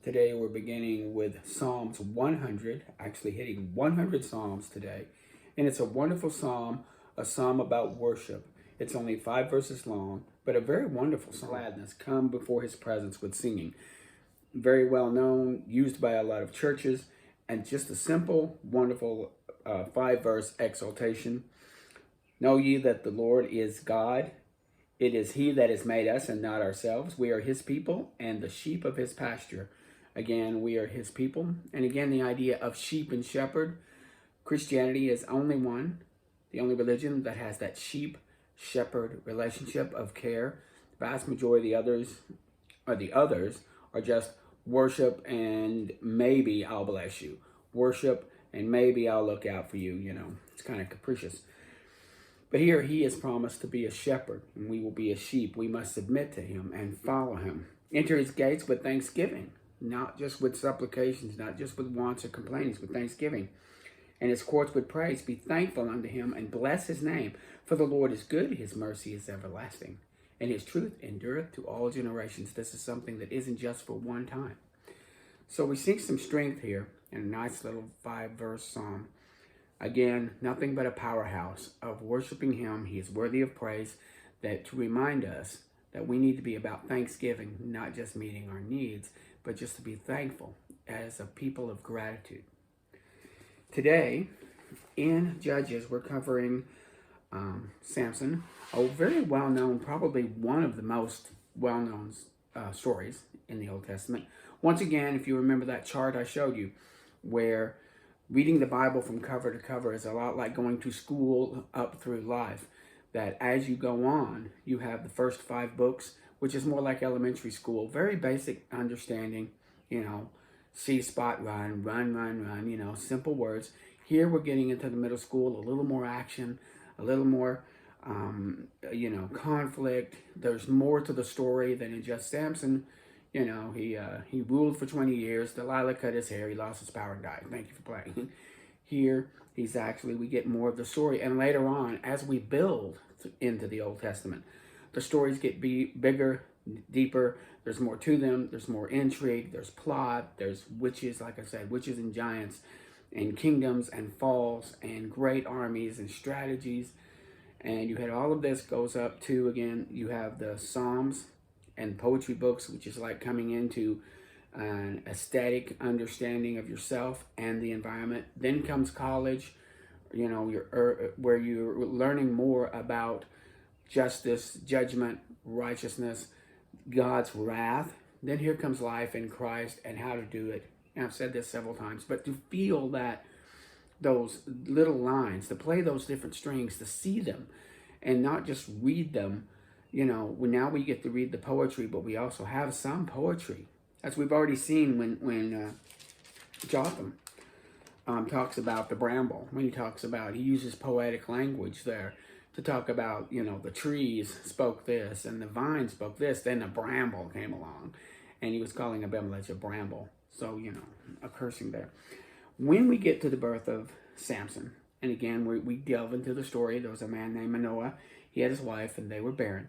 Today we're beginning with Psalms 100, actually hitting 100 Psalms today. And it's a wonderful psalm, a psalm about worship. It's only 5 verses long, but a very wonderful psalm. Gladness, come before his presence with singing. Very well known, used by a lot of churches, and just a simple, wonderful 5 verse exaltation. Know ye that the Lord is God. It is he that has made us and not ourselves. We are his people and the sheep of his pasture. Again, we are his people. And again, the idea of sheep and shepherd. Christianity is only one, the only religion that has that sheep-shepherd relationship of care. The vast majority of the others are just worship and maybe I'll bless you. Worship and maybe I'll look out for you. It's kind of capricious. But here he is promised to be a shepherd, and we will be a sheep. We must submit to him and follow him. Enter his gates with thanksgiving, not just with supplications, not just with wants or complainings, with thanksgiving. And his courts with praise. Be thankful unto him and bless his name. For the Lord is good, his mercy is everlasting, and his truth endureth to all generations. This is something that isn't just for one time. So we see some strength here in a nice little 5-verse psalm. Again, nothing but a powerhouse of worshiping him. He is worthy of praise, that to remind us that we need to be about thanksgiving, not just meeting our needs, but just to be thankful as a people of gratitude. Today, in Judges, we're covering Samson, a very well-known, probably one of the most well-known stories in the Old Testament. Once again, if you remember that chart I showed you, where reading the Bible from cover to cover is a lot like going to school up through life. That as you go on, you have the first 5 books, which is more like elementary school. Very basic understanding, see, spot, run, simple words. Here we're getting into the middle school, a little more action, a little more, conflict. There's more to the story than in just Samson. He ruled for 20 years. Delilah cut his hair. He lost his power and died. Thank you for playing. Here, we get more of the story. And later on, as we build into the Old Testament, the stories get bigger, deeper. There's more to them. There's more intrigue. There's plot. There's witches, like I said, witches and giants, and kingdoms and falls, and great armies and strategies. And you had all of this goes up to, again, you have the Psalms and poetry books, which is like coming into an aesthetic understanding of yourself and the environment. Then comes college, where you're learning more about justice, judgment, righteousness, God's wrath. Then here comes life in Christ and how to do it. And I've said this several times, but to feel that those little lines, to play those different strings, to see them and not just read them. Now we get to read the poetry, but we also have some poetry, as we've already seen when Jotham talks about the bramble. When he uses poetic language there to talk about, the trees spoke this and the vine spoke this. Then the bramble came along, and he was calling Abimelech a bramble. So, a cursing there. When we get to the birth of Samson, and again, we delve into the story. There was a man named Manoah. He had his wife, and they were barren.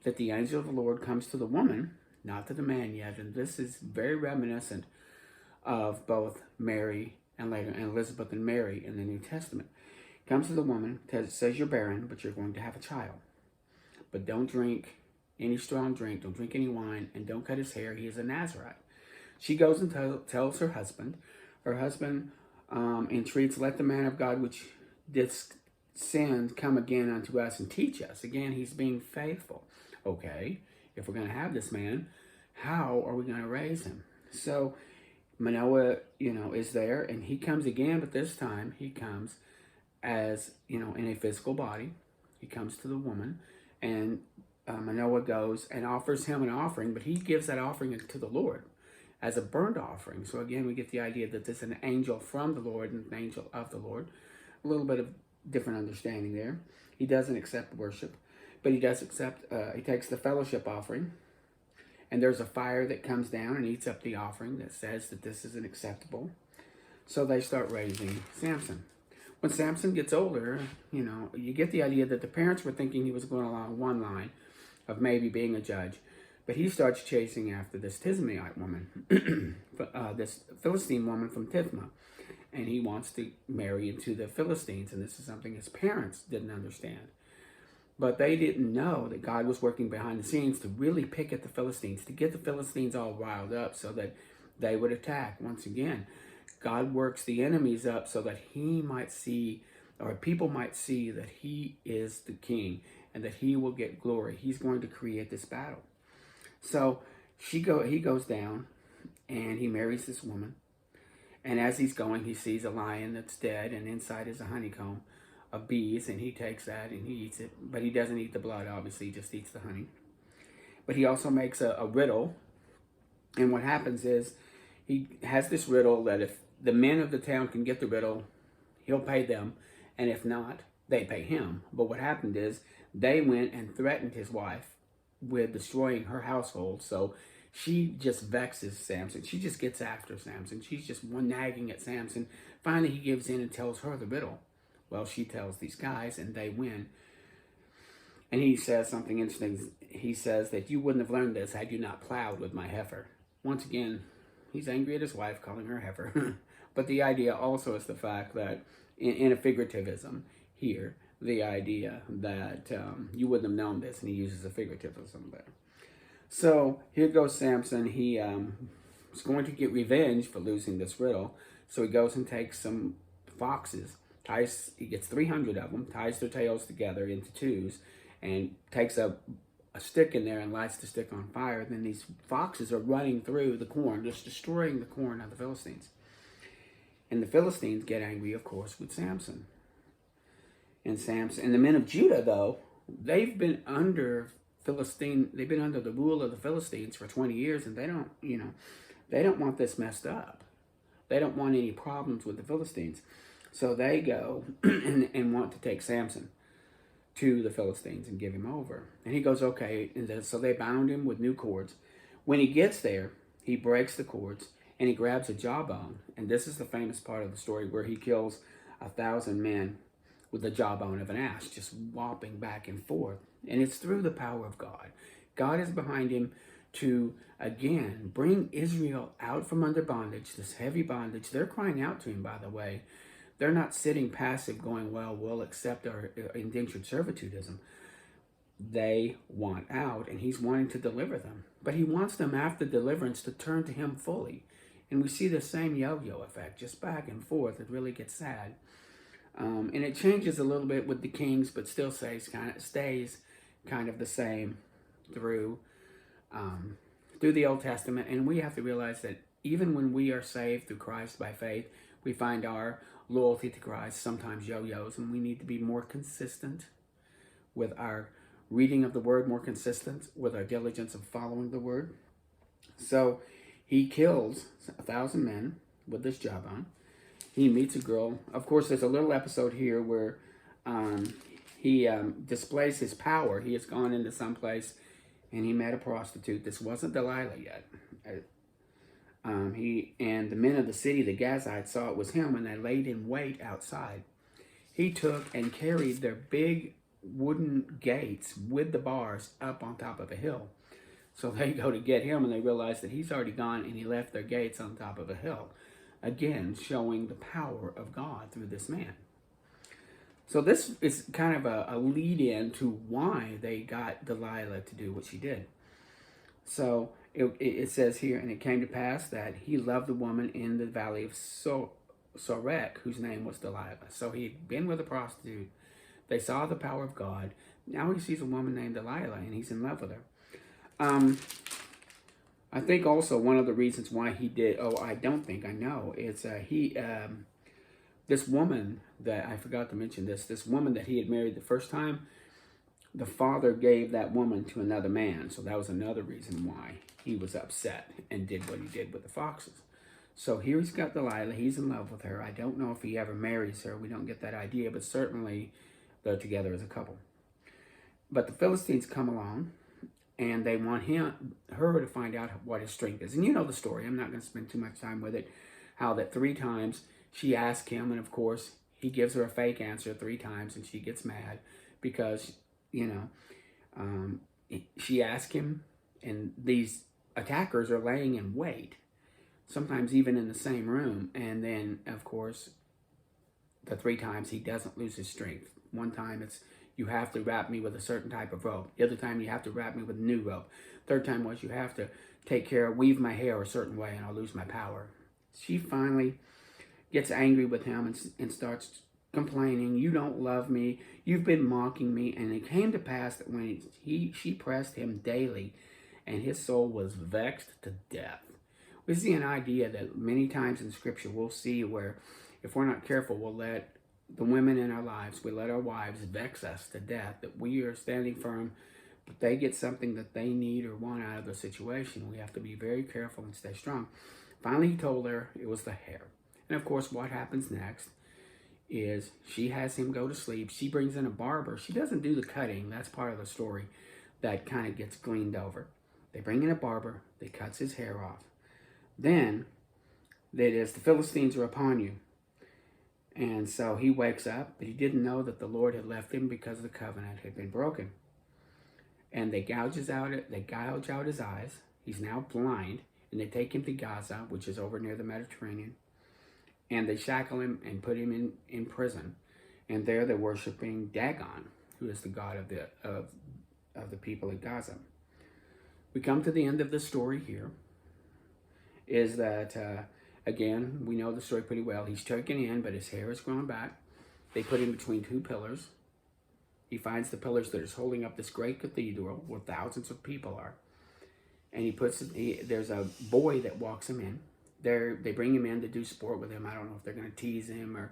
That the angel of the Lord comes to the woman, not to the man yet. And this is very reminiscent of both Mary and later, and Elizabeth and Mary in the New Testament. Comes to the woman, says you're barren, but you're going to have a child. But don't drink any strong drink, don't drink any wine, and don't cut his hair. He is a Nazarite. She goes and tells her husband. Her husband entreats, let the man of God which did sin come again unto us and teach us. Again, he's being faithful. Okay, if we're going to have this man, how are we going to raise him? So Manoah, is there, and he comes again, but this time he comes as, in a physical body. He comes to the woman, and Manoah goes and offers him an offering, but he gives that offering to the Lord as a burnt offering. So again, we get the idea that this is an angel from the Lord and an angel of the Lord. A little bit of different understanding there. He doesn't accept worship, but he does accept, he takes the fellowship offering, and there's a fire that comes down and eats up the offering that says that this isn't acceptable. So they start raising Samson. When Samson gets older, you get the idea that the parents were thinking he was going along one line of maybe being a judge. But he starts chasing after this Tismaite woman, this Philistine woman from Tifma. And he wants to marry into the Philistines. And this is something his parents didn't understand. But they didn't know that God was working behind the scenes to really pick at the Philistines, to get the Philistines all riled up so that they would attack. Once again, God works the enemies up so that he might see, or people might see, that he is the king and that he will get glory. He's going to create this battle. So he goes down and he marries this woman. And as he's going, he sees a lion that's dead, and inside is a honeycomb of bees, and he takes that and he eats it. But he doesn't eat the blood, obviously, he just eats the honey. But he also makes a riddle. And what happens is he has this riddle that if the men of the town can get the riddle, he'll pay them. And if not, they pay him. But what happened is they went and threatened his wife with destroying her household. So she just vexes Samson. She just gets after Samson. She's just nagging at Samson. Finally, he gives in and tells her the riddle. Well, she tells these guys, and they win. And he says something interesting. He says that you wouldn't have learned this had you not plowed with my heifer. Once again, he's angry at his wife, calling her heifer. But the idea also is the fact that, in a figurativism here, the idea that you wouldn't have known this, and he uses a figurativism there. So here goes Samson. He is going to get revenge for losing this riddle. So he goes and takes some foxes. He gets 300 of them, ties their tails together into twos, and takes a stick in there and lights the stick on fire. Then these foxes are running through the corn, just destroying the corn of the Philistines. And the Philistines get angry, of course, with Samson. And the men of Judah, though, they've been under the rule of the Philistines for 20 years, and they don't want this messed up. They don't want any problems with the Philistines. So they go and want to take Samson to the Philistines and give him over. And he goes, okay. And so they bound him with new cords. When he gets there, he breaks the cords and he grabs a jawbone. And this is the famous part of the story where he kills 1,000 men with the jawbone of an ass, just whopping back and forth. And it's through the power of God. God is behind him to, again, bring Israel out from under bondage, this heavy bondage. They're crying out to him, by the way. They're not sitting passive going, well, we'll accept our indentured servitudism. They want out, and he's wanting to deliver them. But he wants them, after deliverance, to turn to him fully. And we see the same yo-yo effect, just back and forth. It really gets sad. And it changes a little bit with the kings, but still stays kind of the same through the Old Testament. And we have to realize that even when we are saved through Christ by faith, we find our loyalty to Christ sometimes yo-yos, and we need to be more consistent with our reading of the word, more consistent with our diligence of following the word. So he kills 1,000 men with this jawbone. He meets a girl. Of course, there's a little episode here where he displays his power. He has gone into some place and he met a prostitute. This wasn't Delilah yet. And the men of the city, the Gazites, saw it was him, and they laid in wait outside. He took and carried their big wooden gates with the bars up on top of a hill. So they go to get him, and they realize that he's already gone, and he left their gates on top of a hill. Again, showing the power of God through this man. So this is kind of a lead-in to why they got Delilah to do what she did. So it says here, and it came to pass that he loved the woman in the valley of Sorek, whose name was Delilah. So he'd been with a prostitute. They saw the power of God. Now he sees a woman named Delilah, and he's in love with her. I think also one of the reasons why he did, I know, is this woman that, I forgot to mention this woman that he had married the first time, the father gave that woman to another man. So that was another reason why he was upset and did what he did with the foxes. So here he's got Delilah. He's in love with her. I don't know if he ever marries her. We don't get that idea, but certainly they're together as a couple. But the Philistines come along, and they want her to find out what his strength is. And you know the story. I'm not going to spend too much time with it. How that 3 times she asked him, and of course he gives her a fake answer 3 times, and she gets mad because, she asked him And these attackers are laying in wait, sometimes even in the same room. And then, of course, the 3 times he doesn't lose his strength. One time it's, you have to wrap me with a certain type of rope. The other time you have to wrap me with a new rope. Third time was, you have to weave my hair a certain way and I'll lose my power. She finally gets angry with him and starts complaining, you don't love me, you've been mocking me. And it came to pass that when she pressed him daily, and his soul was vexed to death. We see an idea that many times in Scripture we'll see where, if we're not careful, we'll let the women in our lives, we let our wives vex us to death, that we are standing firm, but they get something that they need or want out of the situation. We have to be very careful and stay strong. Finally, he told her it was the hair. And of course, what happens next is she has him go to sleep. She brings in a barber. She doesn't do the cutting. That's part of the story that kind of gets gleaned over. They bring in a barber. They cuts his hair off. Then, that is, the Philistines are upon you. And so he wakes up, but he didn't know that the Lord had left him because the covenant had been broken. And they gouge out his eyes. He's now blind. And they take him to Gaza, which is over near the Mediterranean. And they shackle him and put him in prison. And there they're worshiping Dagon, who is the god of the people of Gaza. We come to the end of the story here, is that, again, we know the story pretty well. He's taken in, but his hair is grown back. They put him between 2 pillars. He finds the pillars that is holding up this great cathedral where thousands of people are. And there's a boy that walks him in. They bring him in to do sport with him. I don't know if they're going to tease him or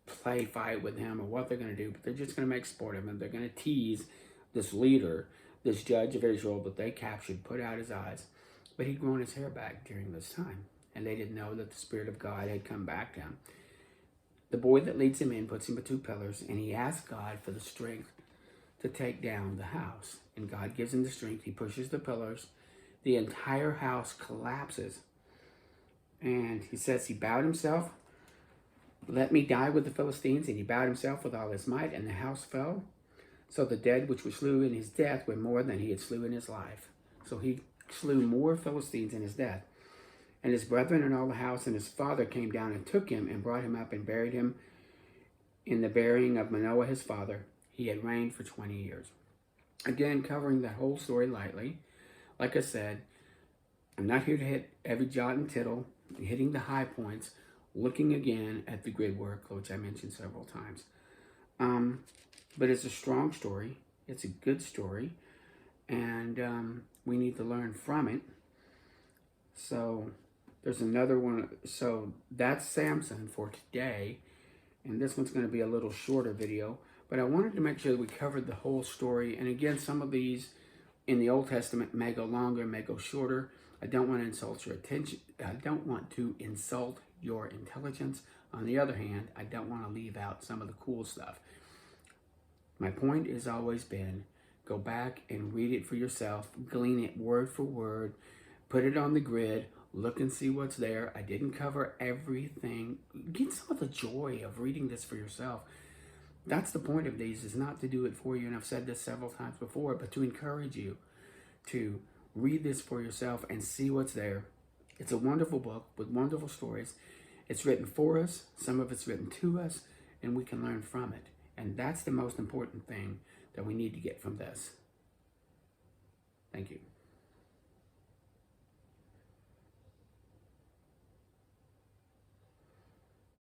fight with him or what they're going to do, but they're just going to make sport of him. They're going to tease this leader, this judge of Israel that they captured, put out his eyes. But he'd grown his hair back during this time, and they didn't know that the Spirit of God had come back to him. The boy that leads him in puts him with 2 pillars, and he asks God for the strength to take down the house. And God gives him the strength. He pushes the pillars. The entire house collapses. And he says he bowed himself, let me die with the Philistines. And he bowed himself with all his might, and the house fell. So the dead which were slew in his death were more than he had slew in his life. So he slew more Philistines in his death. And his brethren and all the house and his father came down and took him and brought him up and buried him in the burying of Manoah his father. He had reigned for 20 years. Again, covering that whole story lightly. Like I said, I'm not here to hit every jot and tittle, hitting the high points, looking again at the grid work, which I mentioned several times. But it's a strong story. It's a good story. And we need to learn from it. So there's another one. So that's Samson for today. And this one's going to be a little shorter video. But I wanted to make sure that we covered the whole story. And again, some of these in the Old Testament may go longer, may go shorter. I don't want to insult your attention. I don't want to insult your intelligence. On the other hand, I don't want to leave out some of the cool stuff. My point has always been, go back and read it for yourself, glean it word for word, put it on the grid, look and see what's there. I didn't cover everything. Get some of the joy of reading this for yourself. That's the point of these, is not to do it for you, and I've said this several times before, but to encourage you to read this for yourself and see what's there. It's a wonderful book with wonderful stories. It's written for us, some of it's written to us, and we can learn from it. And that's the most important thing that we need to get from this. Thank you.